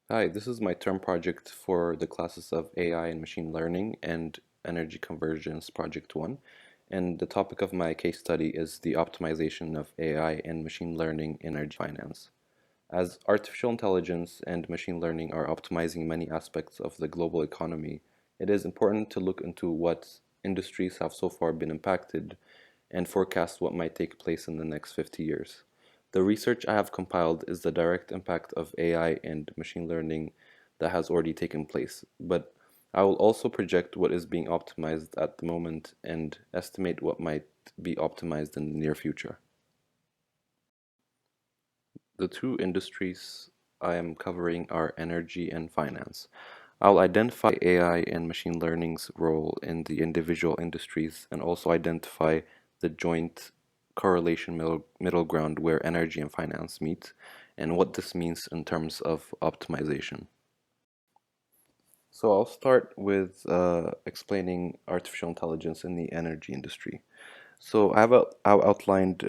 Hi, this is my term project for the classes of AI and machine learning and energy convergence project 1. And the topic of my case study is the optimization of AI and machine learning in energy finance. As artificial intelligence and machine learning are optimizing many aspects of the global economy, it is important to look into what industries have so far been impacted and forecast what might take place in the next 50 years. The research I have compiled is the direct impact of AI and machine learning that has already taken place, but I will also project what is being optimized at the moment and estimate what might be optimized in the near future. The two industries I am covering are energy and finance. I'll identify AI and machine learning's role in the individual industries and also identify the joint correlation middle ground where energy and finance meet and what this means in terms of optimization. So I'll start with explaining artificial intelligence in the energy industry. So I've outlined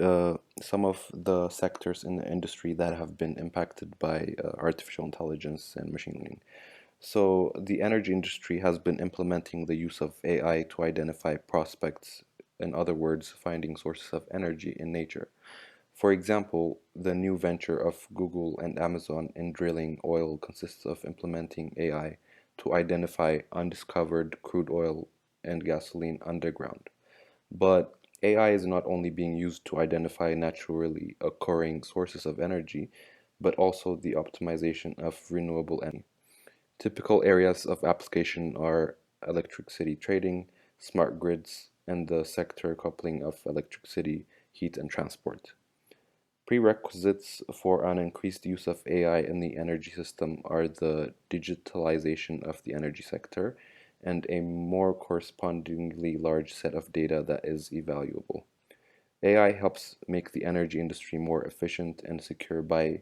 some of the sectors in the industry that have been impacted by artificial intelligence and machine learning. So the energy industry has been implementing the use of AI to identify prospects, in other words, finding sources of energy in nature. For example, the new venture of Google and Amazon in drilling oil consists of implementing AI to identify undiscovered crude oil and gasoline underground. But AI is not only being used to identify naturally occurring sources of energy, but also the optimization of renewable energy. Typical areas of application are electricity trading, smart grids, and the sector coupling of electricity, heat, and transport. Prerequisites for an increased use of AI in the energy system are the digitalization of the energy sector and a more correspondingly large set of data that is evaluable. AI helps make the energy industry more efficient and secure by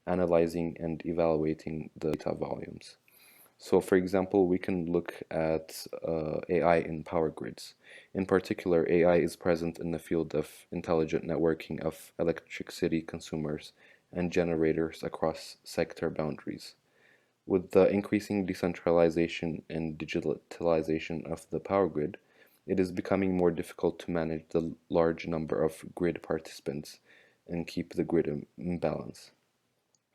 analyzing and evaluating the data volumes. So, for example, we can look at AI in power grids. In particular, AI is present in the field of intelligent networking of electricity consumers and generators across sector boundaries. With the increasing decentralization and digitalization of the power grid, it is becoming more difficult to manage the large number of grid participants and keep the grid in balance.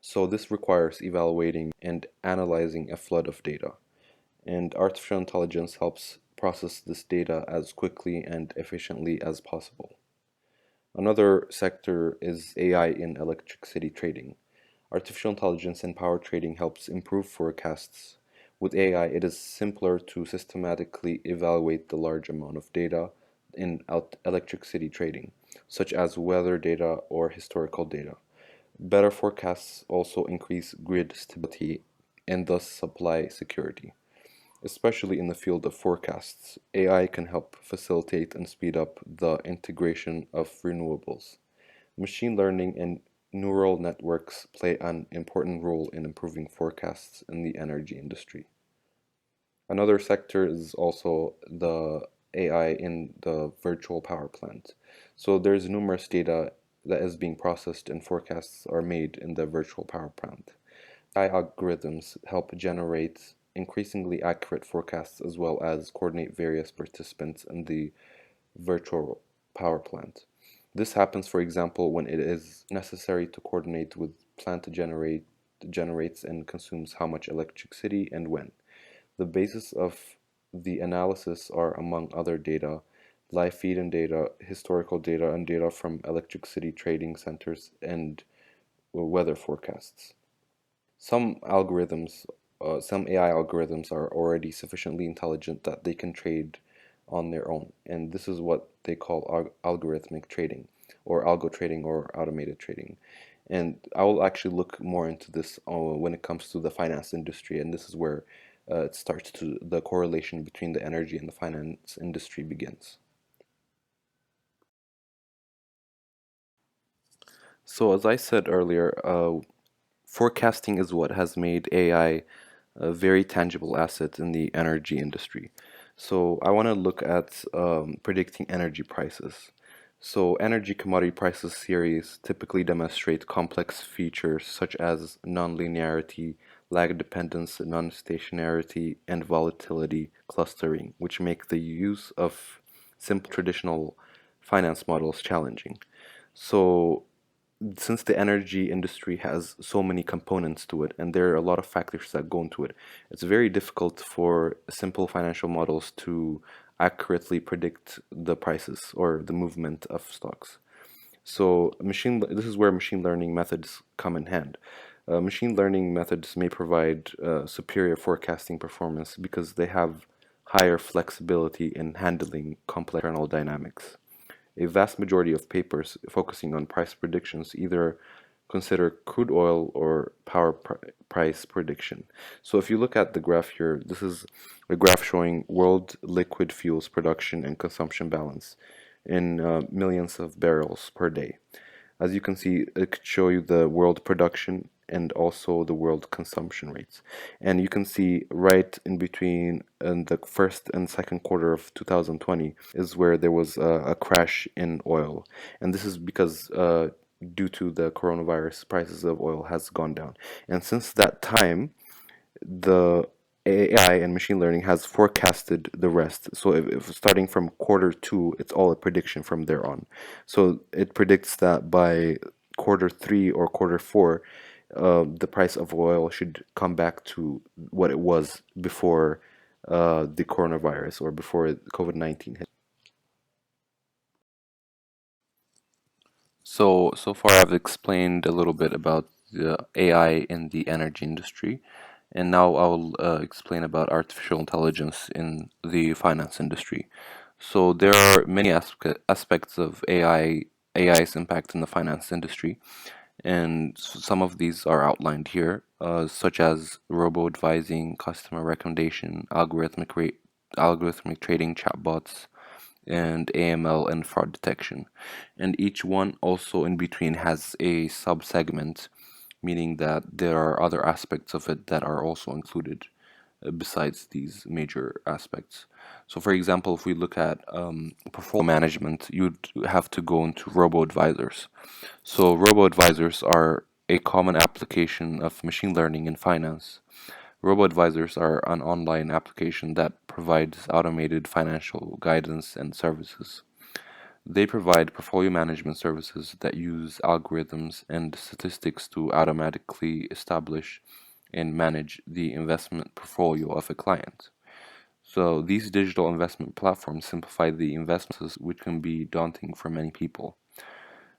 So this requires evaluating and analyzing a flood of data, and artificial intelligence helps process this data as quickly and efficiently as possible. Another sector is AI in electricity trading. Artificial intelligence in power trading helps improve forecasts. With AI, it is simpler to systematically evaluate the large amount of data in electricity trading, such as weather data or historical data. Better forecasts also increase grid stability and thus supply security. Especially in the field of forecasts, AI can help facilitate and speed up the integration of renewables. Machine learning and neural networks play an important role in improving forecasts in the energy industry. Another sector is also the AI in the virtual power plant. So there's numerous data that is being processed and forecasts are made in the virtual power plant. AI algorithms help generate increasingly accurate forecasts as well as coordinate various participants in the virtual power plant. This happens, for example, when it is necessary to coordinate with plant to generates and consumes how much electricity and when. The basis of the analysis are, among other data, live feed-in data, historical data, and data from electricity trading centers and weather forecasts. Some algorithms, some AI algorithms are already sufficiently intelligent that they can trade on their own, and this is what they call algorithmic trading, or algo trading, or automated trading. And I will actually look more into this when it comes to the finance industry, and this is where it starts to the correlation between the energy and the finance industry begins. So as I said earlier, forecasting is what has made AI a very tangible asset in the energy industry. So I want to look at predicting energy prices. So energy commodity prices series typically demonstrate complex features such as nonlinearity, lag dependence, non-stationarity, and volatility clustering, which make the use of simple traditional finance models challenging. So, since the energy industry has so many components to it, and there are a lot of factors that go into it, it's very difficult for simple financial models to accurately predict the prices or the movement of stocks. So this is where machine learning methods come in hand. Machine learning methods may provide superior forecasting performance because they have higher flexibility in handling complex internal dynamics. A vast majority of papers focusing on price predictions either consider crude oil or price prediction. So if you look at the graph here, this is a graph showing world liquid fuels production and consumption balance in millions of barrels per day. As you can see, it could show you the world production and also the world consumption rates. And you can see right in between in the first and second quarter of 2020 is where there was a crash in oil. And this is because due to the coronavirus, prices of oil has gone down. And since that time, the AI and machine learning has forecasted the rest. So if starting from quarter two, it's all a prediction from there on. So it predicts that by quarter three or quarter four, the price of oil should come back to what it was before the coronavirus or before COVID-19 hit. So far I've explained a little bit about the AI in the energy industry, and now I'll explain about artificial intelligence in the finance industry. So there are many aspects of AI's impact in the finance industry, and some of these are outlined here, such as robo-advising, customer recommendation, algorithmic trading chatbots, and AML and fraud detection. And each one also in between has a sub-segment, meaning that there are other aspects of it that are also included besides these major aspects. So, for example, if we look at portfolio management, you'd have to go into robo-advisors. So, robo-advisors are a common application of machine learning in finance. Robo-advisors are an online application that provides automated financial guidance and services. They provide portfolio management services that use algorithms and statistics to automatically establish and manage the investment portfolio of a client. So these digital investment platforms simplify the investments, which can be daunting for many people.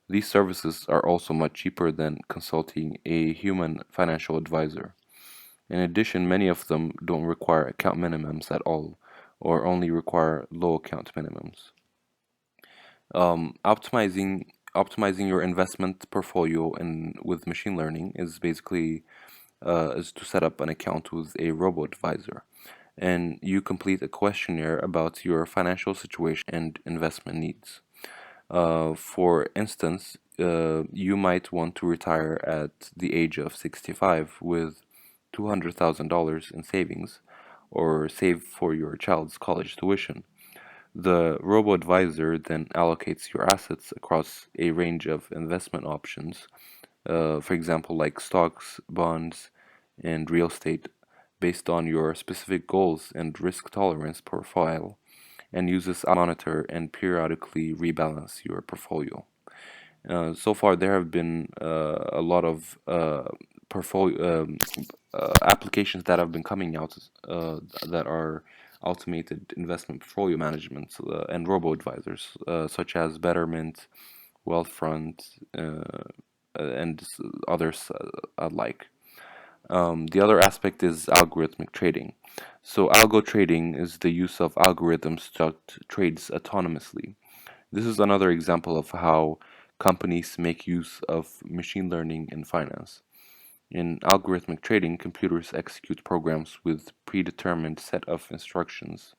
These services are also much cheaper than consulting a human financial advisor. In addition, many of them don't require account minimums at all, or only require low account minimums. Optimizing your investment portfolio and with machine learning is basically is to set up an account with a robo advisor, and you complete a questionnaire about your financial situation and investment needs. For instance, you might want to retire at the age of 65 with $200,000 in savings, or save for your child's college tuition. The robo-advisor then allocates your assets across a range of investment options, for example, like stocks, bonds, and real estate, based on your specific goals and risk tolerance profile, and uses monitor and periodically rebalance your portfolio. So far, there have been a lot of portfolio applications that have been coming out that are automated investment portfolio management and robo advisors, such as Betterment, Wealthfront, and others alike. The other aspect is algorithmic trading. So, algo trading is the use of algorithms to conduct trades autonomously. This is another example of how companies make use of machine learning in finance. In algorithmic trading, computers execute programs with predetermined set of instructions,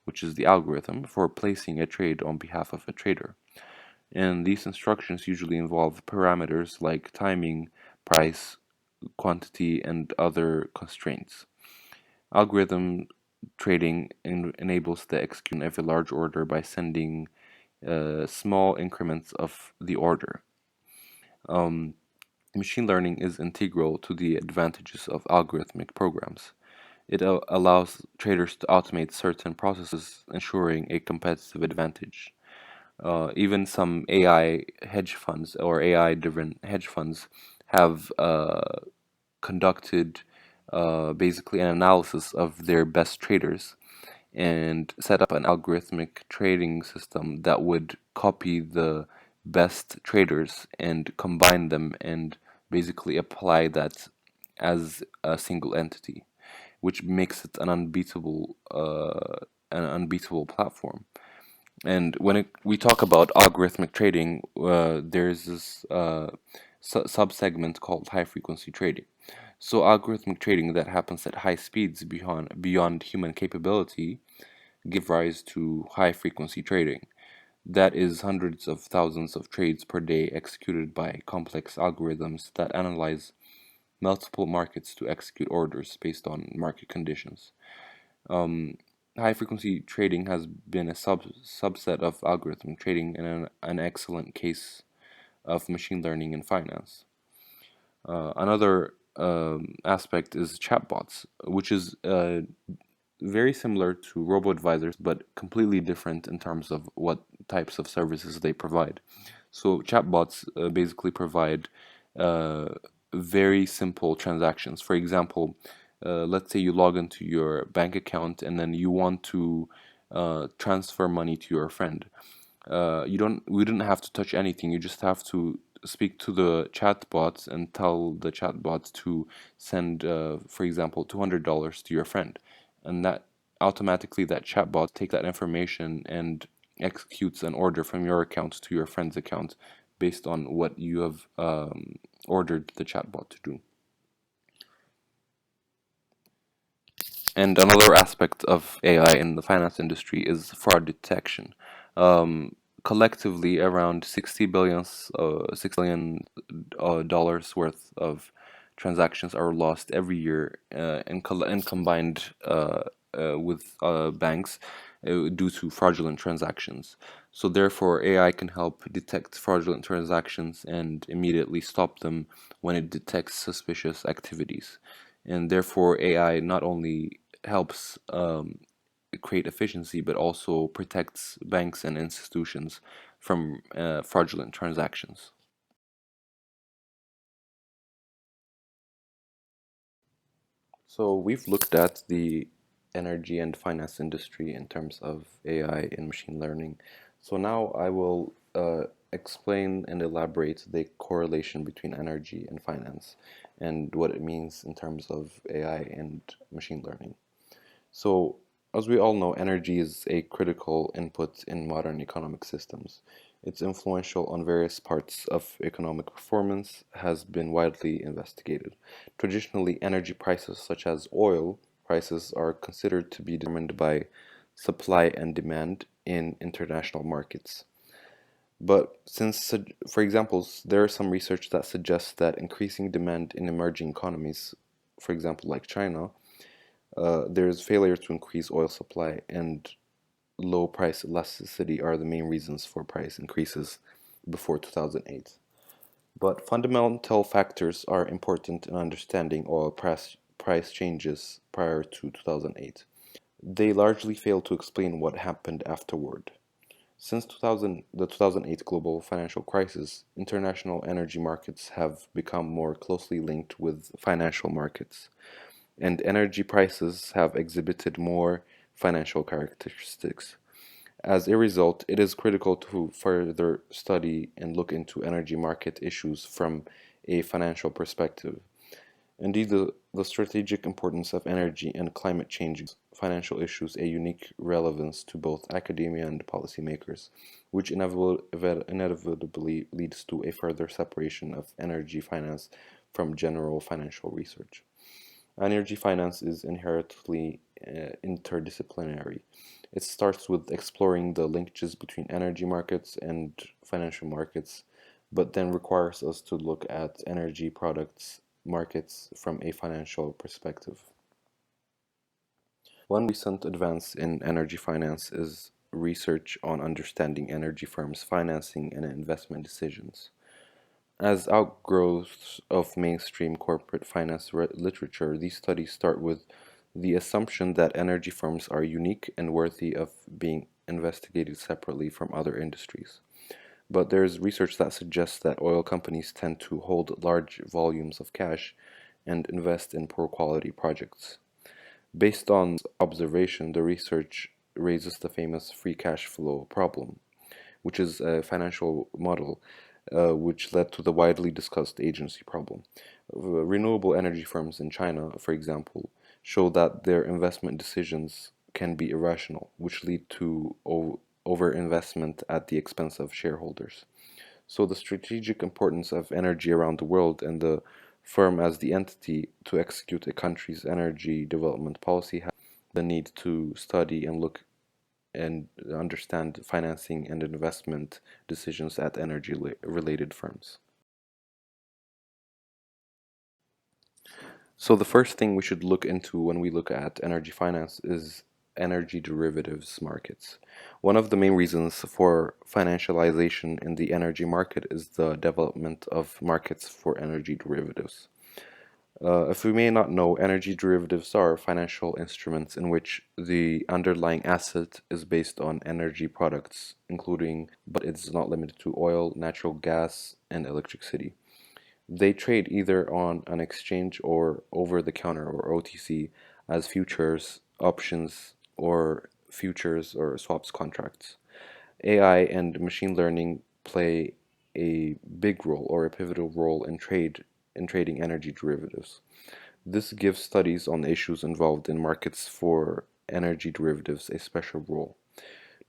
which is the algorithm for placing a trade on behalf of a trader. And these instructions usually involve parameters like timing, price, quantity, and other constraints. Algorithm trading enables the execution of a large order by sending small increments of the order. Um, Machine learning is integral to the advantages of algorithmic programs. It allows traders to automate certain processes, ensuring a competitive advantage. Even some AI hedge funds or AI-driven hedge funds have conducted basically an analysis of their best traders and set up an algorithmic trading system that would copy the best traders and combine them and basically apply that as a single entity, which makes it an unbeatable platform. And when we talk about algorithmic trading, there's this subsegment called high frequency trading. So algorithmic trading that happens at high speeds beyond human capability give rise to high frequency trading. That is hundreds of thousands of trades per day executed by complex algorithms that analyze multiple markets to execute orders based on market conditions. Um, High frequency trading has been a subset of algorithmic trading and an excellent case of machine learning in finance. Another aspect is chatbots, which is very similar to robo-advisors, but completely different in terms of what types of services they provide. So chatbots basically provide uh, very simple transactions. For example, let's say you log into your bank account and then you want to transfer money to your friend. We didn't have to touch anything. You just have to speak to the chatbot and tell the chatbot to send, for example, $200 to your friend, and that automatically that chatbot takes that information and executes an order from your account to your friend's account based on what you have ordered the chatbot to do. And another aspect of AI in the finance industry is fraud detection. Um, Collectively, around 6 billion dollars worth of transactions are lost every year and combined with banks due to fraudulent transactions. So therefore, AI can help detect fraudulent transactions and immediately stop them when it detects suspicious activities. And therefore, AI not only helps create efficiency, but also protects banks and institutions from fraudulent transactions. So we've looked at the energy and finance industry in terms of AI and machine learning. So now I will explain and elaborate the correlation between energy and finance and what it means in terms of AI and machine learning. So, as we all know, energy is a critical input in modern economic systems. It's influential on various parts of economic performance, has been widely investigated. Traditionally, energy prices, such as oil prices, are considered to be determined by supply and demand in international markets. But for example, there are some research that suggests that increasing demand in emerging economies, for example, like China, there's failure to increase oil supply and low price elasticity are the main reasons for price increases before 2008. But fundamental factors are important in understanding price changes prior to 2008. They largely fail to explain what happened afterward. Since 2000, the 2008 global financial crisis, international energy markets have become more closely linked with financial markets, and energy prices have exhibited more financial characteristics. As a result, it is critical to further study and look into energy market issues from a financial perspective. Indeed, the strategic importance of energy and climate change financial issues a unique relevance to both academia and policymakers, which inevitably leads to a further separation of energy finance from general financial research. Energy finance is inherently interdisciplinary. It starts with exploring the linkages between energy markets and financial markets, but then requires us to look at energy products markets from a financial perspective. One recent advance in energy finance is research on understanding energy firms' financing and investment decisions. As outgrowths of mainstream corporate finance literature, these studies start with the assumption that energy firms are unique and worthy of being investigated separately from other industries. But there's research that suggests that oil companies tend to hold large volumes of cash and invest in poor quality projects. Based on observation, the research raises the famous free cash flow problem, which is a financial model which led to the widely discussed agency problem. Renewable energy firms in China, for example, show that their investment decisions can be irrational, which lead to overinvestment at the expense of shareholders. So the strategic importance of energy around the world and the firm as the entity to execute a country's energy development policy has the need to study and look and understand financing and investment decisions at energy related firms. So the first thing we should look into when we look at energy finance is energy derivatives markets. One of the main reasons for financialization in the energy market is the development of markets for energy derivatives. If we may not know, energy derivatives are financial instruments in which the underlying asset is based on energy products, including, but it's not limited to oil, natural gas, and electricity. They trade either on an exchange or over the counter or OTC as futures, options, or futures or swaps contracts. AI and machine learning play a big role or a pivotal role in trading energy derivatives. This gives studies on the issues involved in markets for energy derivatives a special role.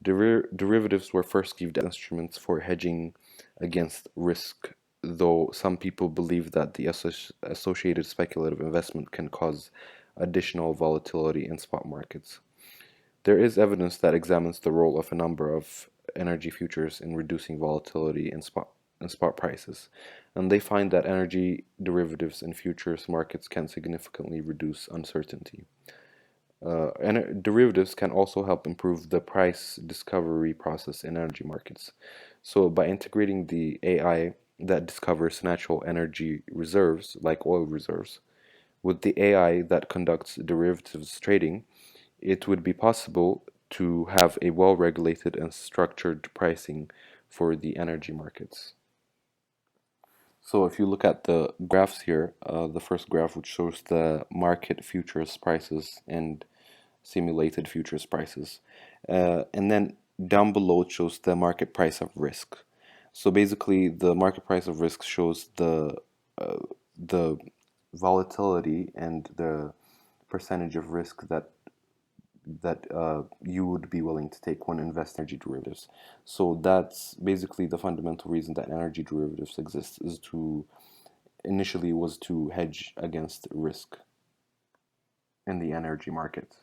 Derivatives were first conceived as instruments for hedging against risk, though some people believe that the associated speculative investment can cause additional volatility in spot markets. There is evidence that examines the role of a number of energy futures in reducing volatility in spot prices, and they find that energy derivatives in futures markets can significantly reduce uncertainty. Derivatives can also help improve the price discovery process in energy markets. So, by integrating the AI that discovers natural energy reserves, like oil reserves, with the AI that conducts derivatives trading, it would be possible to have a well-regulated and structured pricing for the energy markets. So if you look at the graphs here, the first graph which shows the market futures prices and simulated futures prices, and then down below it shows the market price of risk. So basically, the market price of risk shows the volatility and the percentage of risk that you would be willing to take when investing in energy derivatives. So that's basically the fundamental reason that energy derivatives exist is to initially was to hedge against risk in the energy market.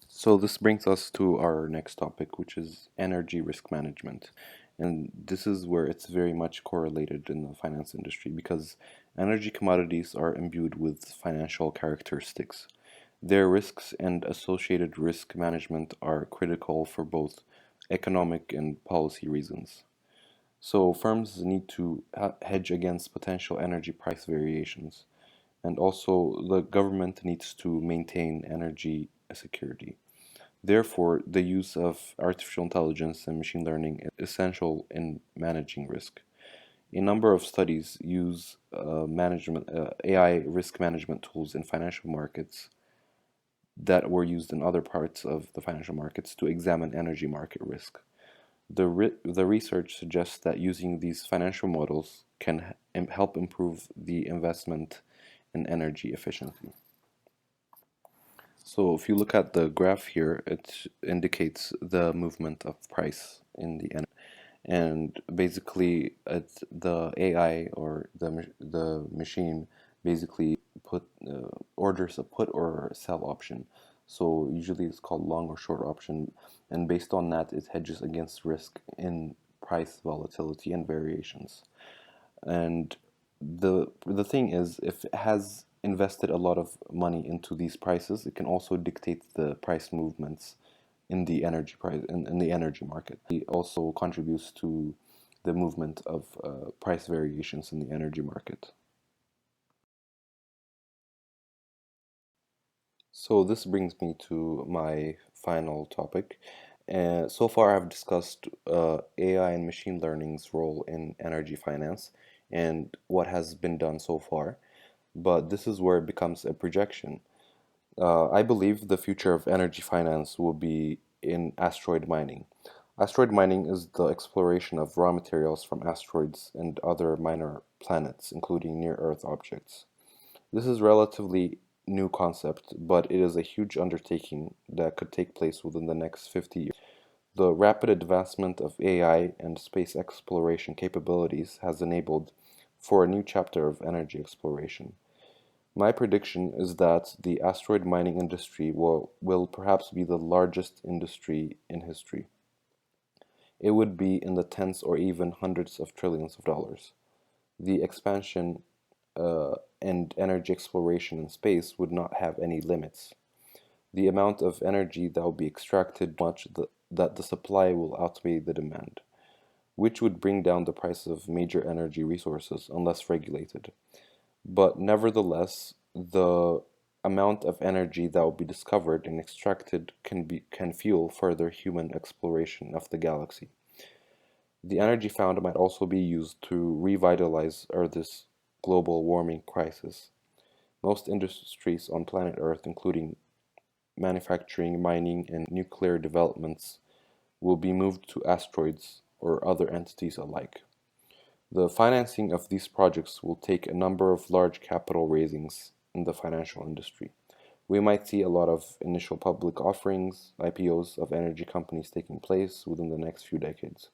So this brings us to our next topic, which is energy risk management. And this is where it's very much correlated in the finance industry because energy commodities are imbued with financial characteristics. Their risks and associated risk management are critical for both economic and policy reasons. So firms need to hedge against potential energy price variations, and also the government needs to maintain energy security. Therefore, the use of artificial intelligence and machine learning is essential in managing risk. A number of studies use AI risk management tools in financial markets that were used in other parts of the financial markets to examine energy market risk. The research suggests that using these financial models can help improve the investment in energy efficiency. So if you look at the graph here, it indicates the movement of price in the energy. And basically, it's the AI or the machine basically orders a put or sell option. So usually it's called long or short option, and based on that, it hedges against risk in price volatility and variations. And the thing is, if it has invested a lot of money into these prices, it can also dictate the price movements in the energy price in the energy market. It also contributes to the movement of price variations in the energy market. So this brings me to my final topic. So far, I've discussed AI and machine learning's role in energy finance and what has been done so far. But this is where it becomes a projection. I believe the future of energy finance will be in asteroid mining. Asteroid mining is the exploration of raw materials from asteroids and other minor planets, including near-Earth objects. This is a relatively new concept, but it is a huge undertaking that could take place within the next 50 years. The rapid advancement of AI and space exploration capabilities has enabled for a new chapter of energy exploration. My prediction is that the asteroid mining industry will perhaps be the largest industry in history. It would be in the tens or even hundreds of trillions of dollars. The expansion and energy exploration in space would not have any limits. The amount of energy that will be extracted much that the supply will outweigh the demand, which would bring down the price of major energy resources unless regulated. But nevertheless, the amount of energy that will be discovered and extracted can fuel further human exploration of the galaxy. The energy found might also be used to revitalize Earth's global warming crisis. Most industries on planet Earth, including manufacturing, mining, and nuclear developments, will be moved to asteroids or other entities alike. The financing of these projects will take a number of large capital raisings in the financial industry. We might see a lot of initial public offerings, IPOs of energy companies taking place within the next few decades.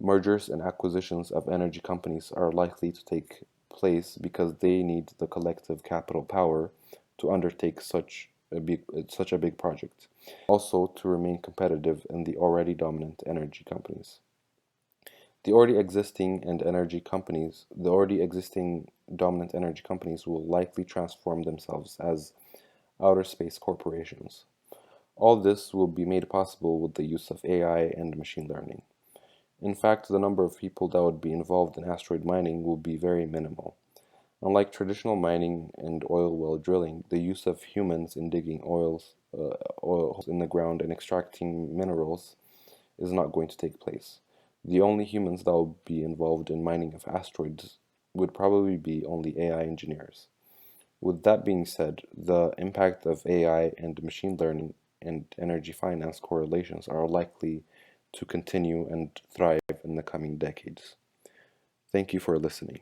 Mergers and acquisitions of energy companies are likely to take place because they need the collective capital power to undertake such a big project. Also, to remain competitive in the already dominant energy companies. The already existing dominant energy companies will likely transform themselves as outer space corporations. All this will be made possible with the use of AI and machine learning. In fact, the number of people that would be involved in asteroid mining will be very minimal. Unlike traditional mining and oil well drilling, the use of humans in digging oil in the ground and extracting minerals is not going to take place. The only humans that will be involved in mining of asteroids would probably be only AI engineers. With that being said, the impact of AI and machine learning and energy finance correlations are likely to continue and thrive in the coming decades. Thank you for listening.